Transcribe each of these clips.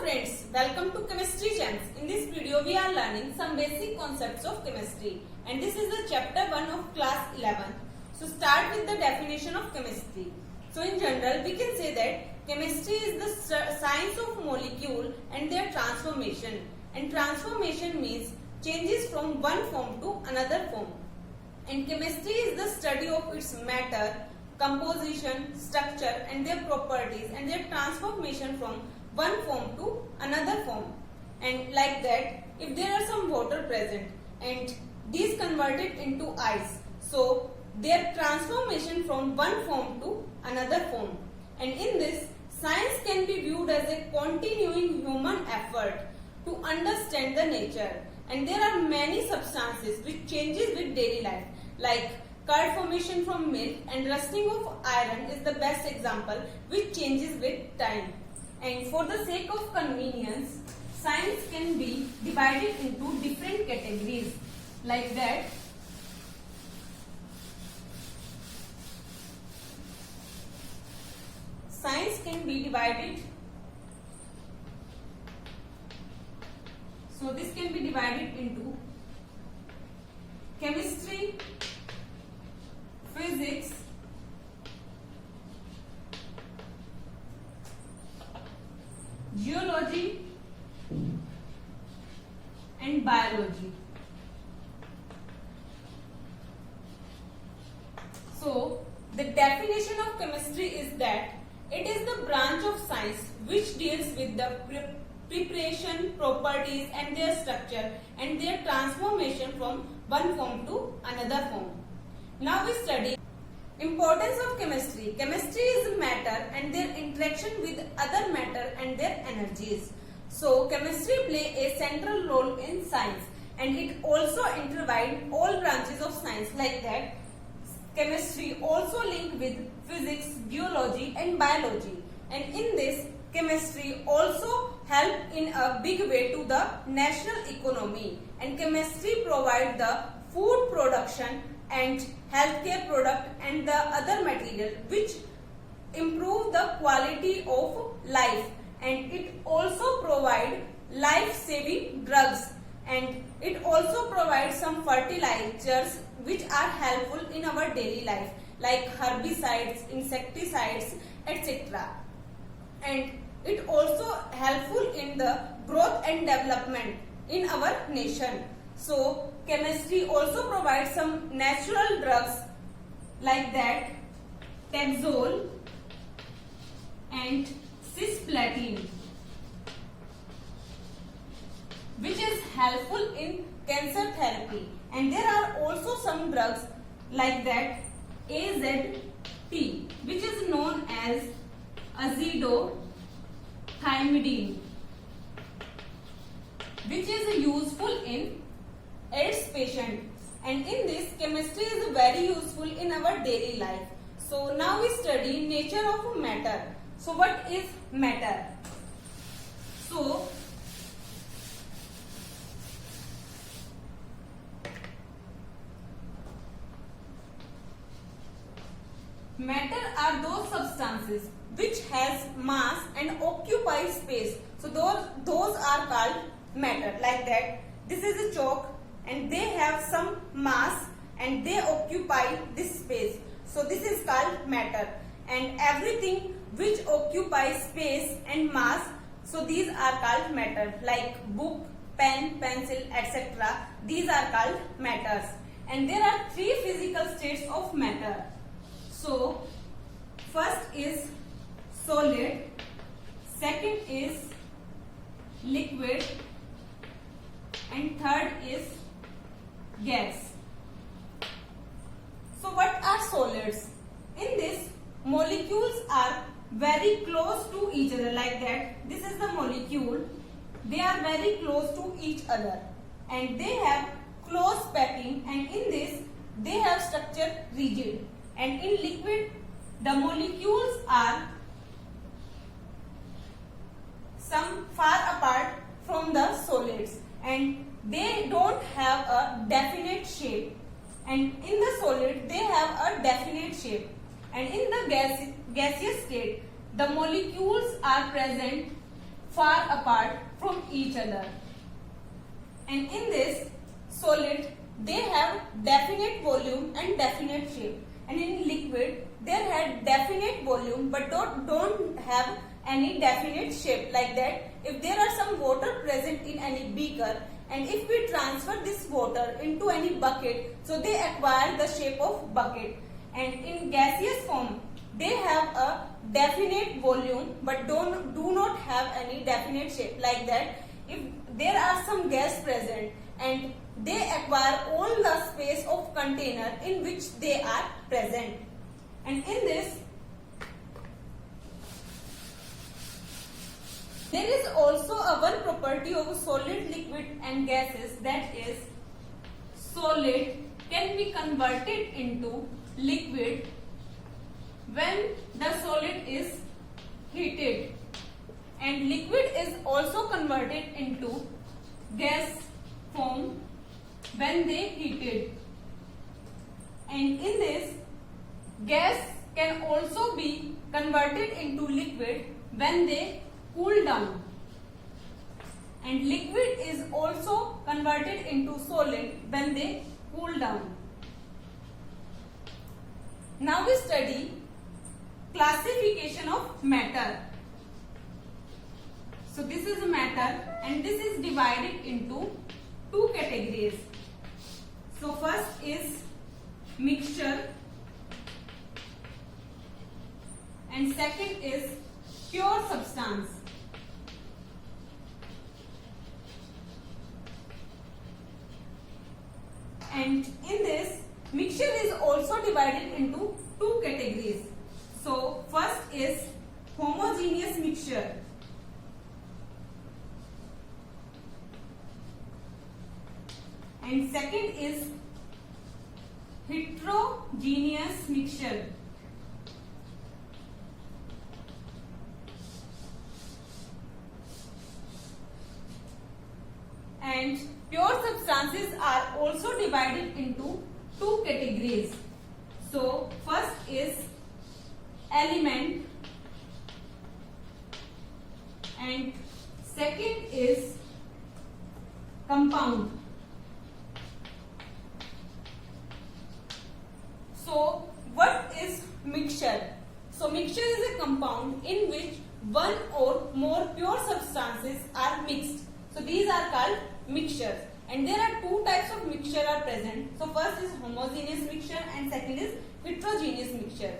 friends, welcome to Chemistry Gems. In this video we are learning some basic concepts of chemistry and this is the chapter 1 of class 11. So start with the definition of chemistry. So in general we can say that chemistry is the science of molecule and their transformation, and transformation means changes from one form to another form, and chemistry is the study of its matter, composition, structure and their properties and their transformation from one form to another form. And like that, if there are some water present and these converted into ice, so their transformation from one form to another form. And in this, science can be viewed as a continuing human effort to understand the nature. And there are many substances which changes with daily life, like curd formation from milk and rusting of iron is the best example, which changes with time. And for the sake of convenience, science can be divided into different categories, like that. Science can be divided, so this can be divided into chemistry, physics, geology and biology. So the definition of chemistry is that it is the branch of science which deals with the preparation, properties and their structure and their transformation from one form to another form. Now we study importance of chemistry. Chemistry is matter and their interaction with other matter and their energies. So chemistry play a central role in science and it also intertwine all branches of science, like that. Chemistry also linked with physics, geology and biology, and in this chemistry also help in a big way to the national economy, and chemistry provide the food production and healthcare product and the other material which improve the quality of life, and it also provide life-saving drugs, and it also provides some fertilizers which are helpful in our daily life, like herbicides, insecticides, etc. And it also helpful in the growth and development in our nation. So chemistry also provides some natural drugs, like that Taxol and cisplatin, which is helpful in cancer therapy. And there are also some drugs like that AZT, which is known as azithromycin, which is useful in AIDS patient, and in this chemistry is very useful in our daily life. So now we study nature of matter. So what is matter? So matter are those substances which has mass and occupy space. So those are called matter, like that. This is a chalk and they have some mass and they occupy this space. So this is called matter, and everything which occupies space and mass, so these are called matter, like book, pen, pencil, etc. These are called matters. And there are three physical states of matter. So first is solid, second is liquid, and third is gas. So what are solids? In this, molecules are very close to each other, like that. This is the molecule. They are very close to each other and they have close packing, and in this they have structure rigid. And in liquid, the molecules are some far apart from the solids and they don't have a definite shape, and in the solid they have a definite shape. And in the gaseous state, the molecules are present far apart from each other. And in this solid, they have definite volume and definite shape. And in liquid, they have definite volume but don't have any definite shape, like that. If there are some water present in any beaker, and if we transfer this water into any bucket, so they acquire the shape of bucket. And in gaseous form, they have a definite volume but do not have any definite shape, like that. If there are some gas present, and they acquire all the space of container in which they are present. And in this, there is also a one property of solid, liquid and gases, that is, solid can be converted into liquid when the solid is heated, and liquid is also converted into gas form when they heated. And in this, gas can also be converted into liquid when they cool down, and liquid is also converted into solid when they cool down. Now we study classification of matter. So this is matter, and this is divided into two categories. So first is mixture, and second is pure substance. And in this, mixture is also divided into two categories. So first is homogeneous mixture, and second is heterogeneous mixture. And pure substances are also divided into two categories. So first is element, and second is compound. So what is mixture? So mixture is a compound in which one or more pure substances are mixed. So these are called mixtures, and there are two types of mixture are present. So first is homogeneous mixture and second is heterogeneous mixture.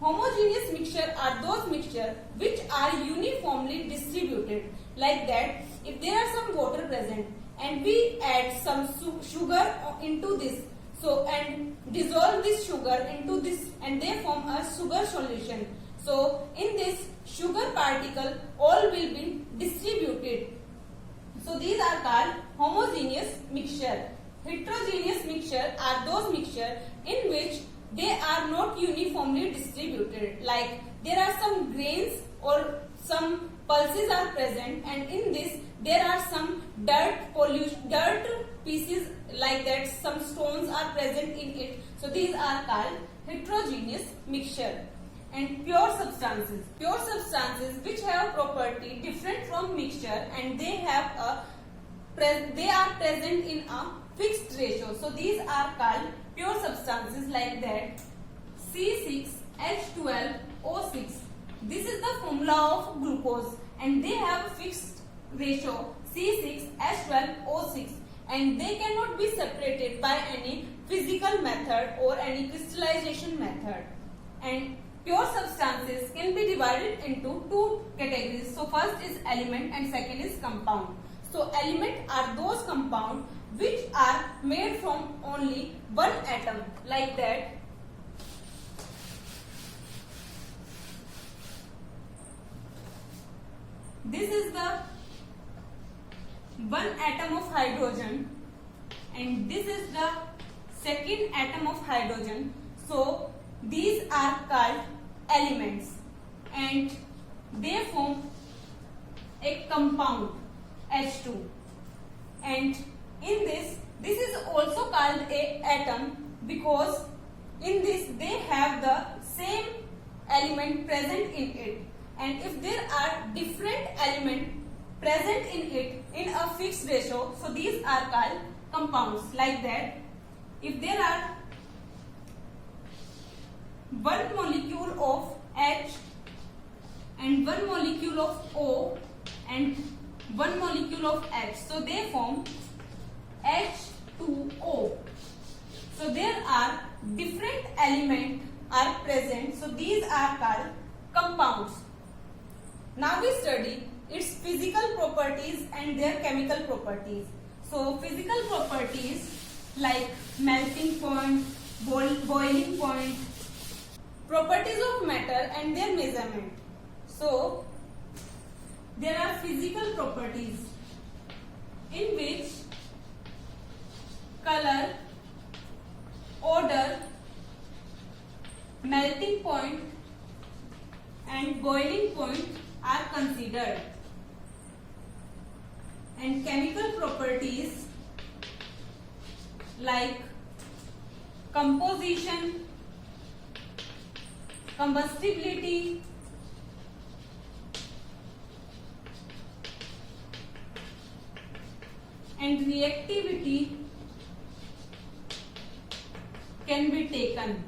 Homogeneous mixture are those mixture which are uniformly distributed, like that. If there are some water present and we add some sugar into this, so and dissolve this sugar into this, and they form a sugar solution. So in this sugar particle all will be distributed. So these are called homogeneous mixture. Heterogeneous mixture are those mixture in which they are not uniformly distributed, like there are some grains or some pulses are present, and in this there are some dirt pieces, like that, some stones are present in it. So these are called heterogeneous mixture. And pure substances which have property different from mixture, and they are present in a fixed ratio. So these are called pure substances, like that. C6H12O6, this is the formula of glucose, and they have a fixed ratio C6H12O6, and they cannot be separated by any physical method or any crystallization method. And pure substances can be divided into two categories. So first is element and second is compound. So element are those compounds which are made from only one atom, like that. This is the one atom of hydrogen, and this is the second atom of hydrogen. So these are called elements, and they form a compound H2. And in this is also called a atom, because in this they have the same element present in it. And if there are different elements present in it in a fixed ratio, so these are called compounds. Like that, if there are one molecule of H and one molecule of O and one molecule of H, so they form H2O. So there are different elements are present, so these are called compounds. Now we study its physical properties and their chemical properties. So physical properties like melting point, boiling point, properties of matter and their measurement. So there are physical properties in which color, odor, melting point and boiling point are considered. And chemical properties like composition, combustibility, and reactivity can be taken.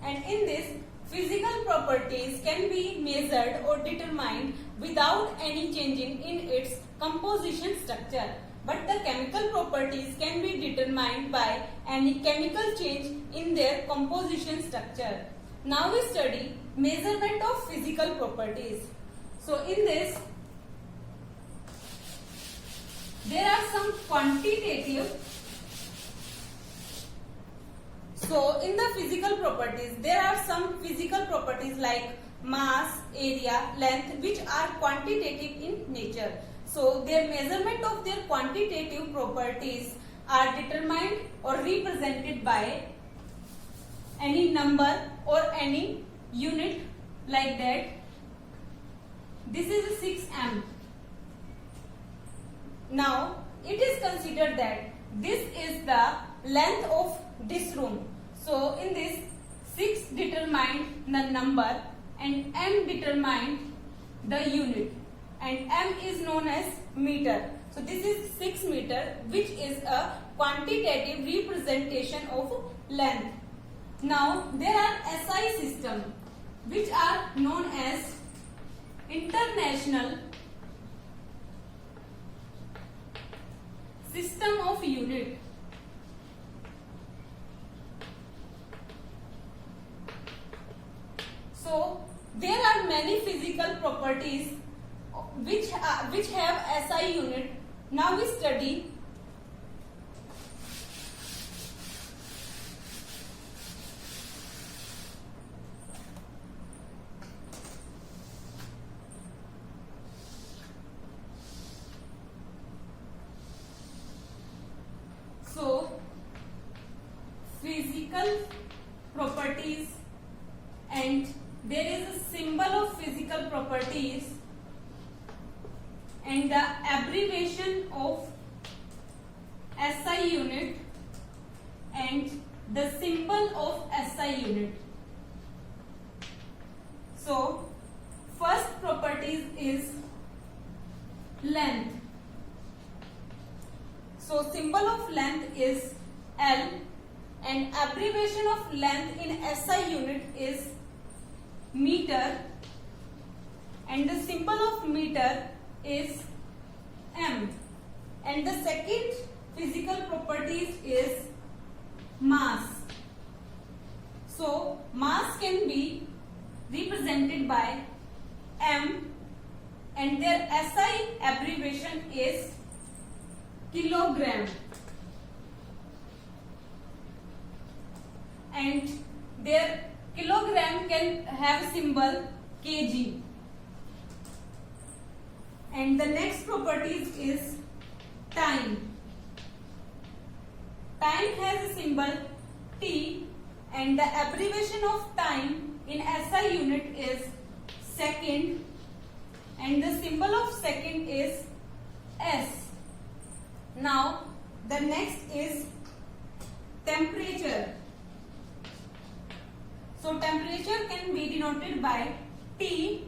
And in this, physical properties can be measured or determined without any changing in its composition structure. But the chemical properties can be determined by any chemical change in their composition structure. Now we study measurement of physical properties. So in this, there are some quantitative. So in the physical properties, there are some physical properties like mass, area, length, which are quantitative in nature. So their measurement of their quantitative properties are determined or represented by any number or any unit, like that. This is 6m. Now it is considered that this is the length of this room. So in this, 6 determined the number and m determined the unit, and m is known as meter. So this is 6 meter, which is a quantitative representation of length. Now there are SI systems, which are known as International System of Unit. So there are many physical properties which have SI unit. Now we study physical properties, and there is a symbol of physical properties and the abbreviation of SI unit and the symbol of SI unit. So first properties is length. So symbol of length is L and abbreviation of length in SI unit is meter, and the symbol of meter is M. And the second physical properties is mass. So mass can be represented by M and their SI abbreviation is kilogram, and their kilogram can have symbol kg. And the next properties is time. Time has a symbol T and the abbreviation of time in SI unit is second, and the symbol of second is S. Now the next is temperature. So temperature can be denoted by T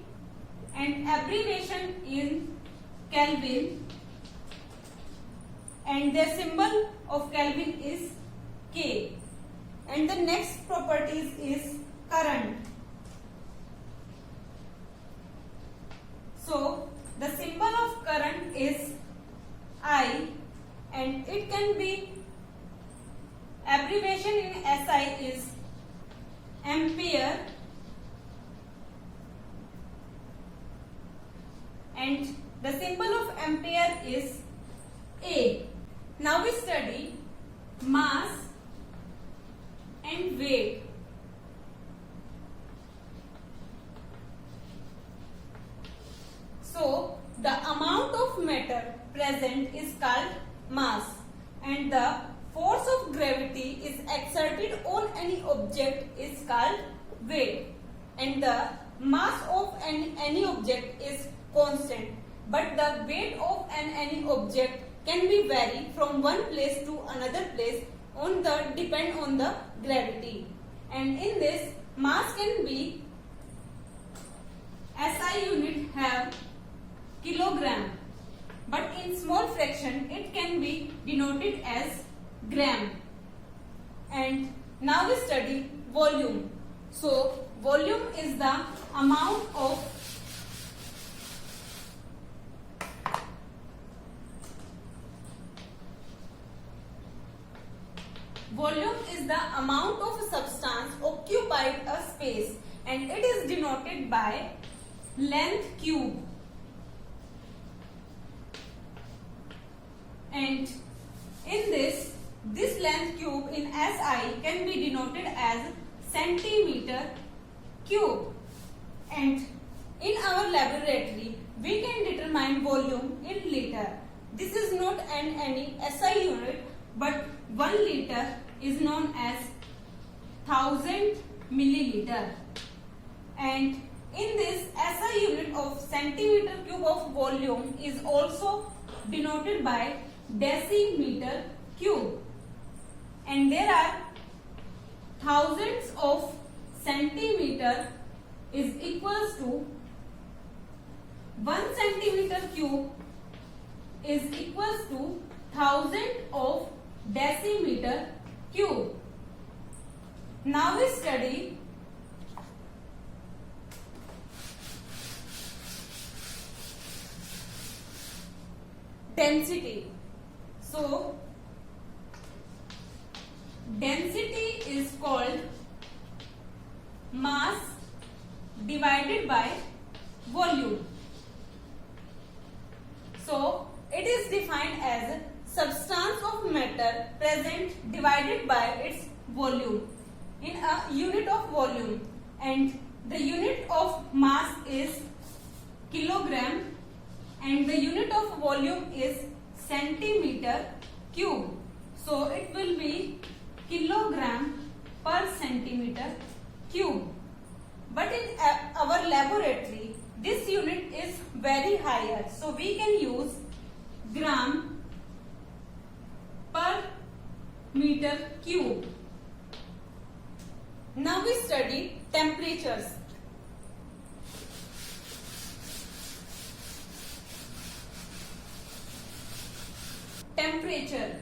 and abbreviation in Kelvin, and the symbol of Kelvin is K. And the next properties is current. So the symbol of current is I, and it can be abbreviation in SI is ampere, and the symbol of ampere is A. Now we study mass and weight. So the amount of matter present is called mass, and the force of gravity is exerted on any object is called weight, and the mass of any object is constant, but the weight of any object can be vary from one place to another place depend on the gravity. And in this, mass can be SI unit have kilogram, but in small fraction it can be denoted as gram. And now we study volume. So volume is the amount of substance occupied a space, and it is denoted by length cube. And in this length cube in SI can be denoted as centimeter cube. And in our laboratory we can determine volume in liter. This is not any SI unit, but 1 liter is known as 1000 milliliter. And in this, SI unit of centimeter cube of volume is also denoted by decimeter cube. And there are thousands of centimeter is equals to 1 centimeter cube is equals to 1000 of decimeter cube. Now we study density. So density is called mass divided by volume. So it is defined as substance of matter present divided by its volume in a unit of volume, and the unit of mass is kilogram and the unit of volume is centimeter cube. So it will be kilogram per centimeter cube. But in our laboratory this unit is very higher, so we can use gram per meter cube. Now we study temperatures. Temperature.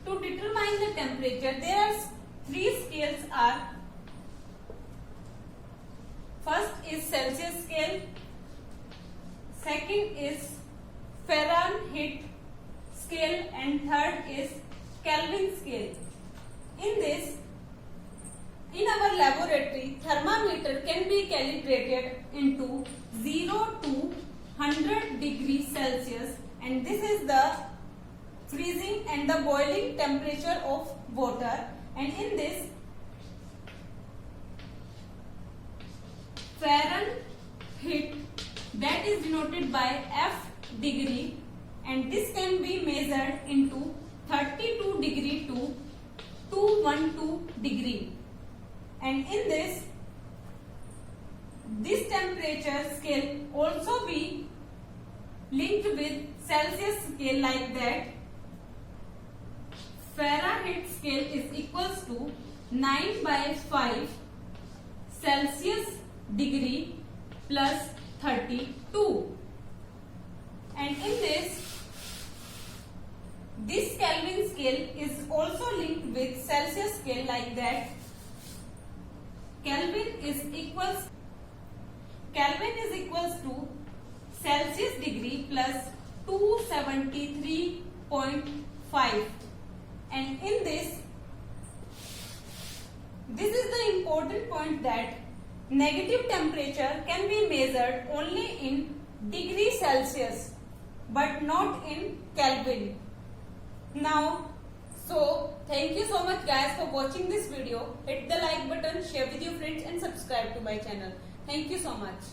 To determine the temperature, there are 3 scales are. First is Celsius scale, second is Fahrenheit scale, and third is Kelvin scale. In our laboratory, thermometer can be calibrated into 0 to 100 degrees Celsius, and this is the freezing and the boiling temperature of water. And in this, Fahrenheit, that is denoted by F degree, and this can be measured into 32 degree to 212 degree. And in this temperature scale also be linked with Celsius scale, like that. Fahrenheit scale is equals to 9/5 Celsius degree plus 32. And in this Kelvin scale is also linked with Celsius scale, like that Kelvin is equals to Celsius degree plus 273.5. And in this is the important point, that negative temperature can be measured only in degree Celsius but not in Kelvin. Now, so thank you so much guys for watching this video. Hit the like button, share with your friends and subscribe to my channel. Thank you so much.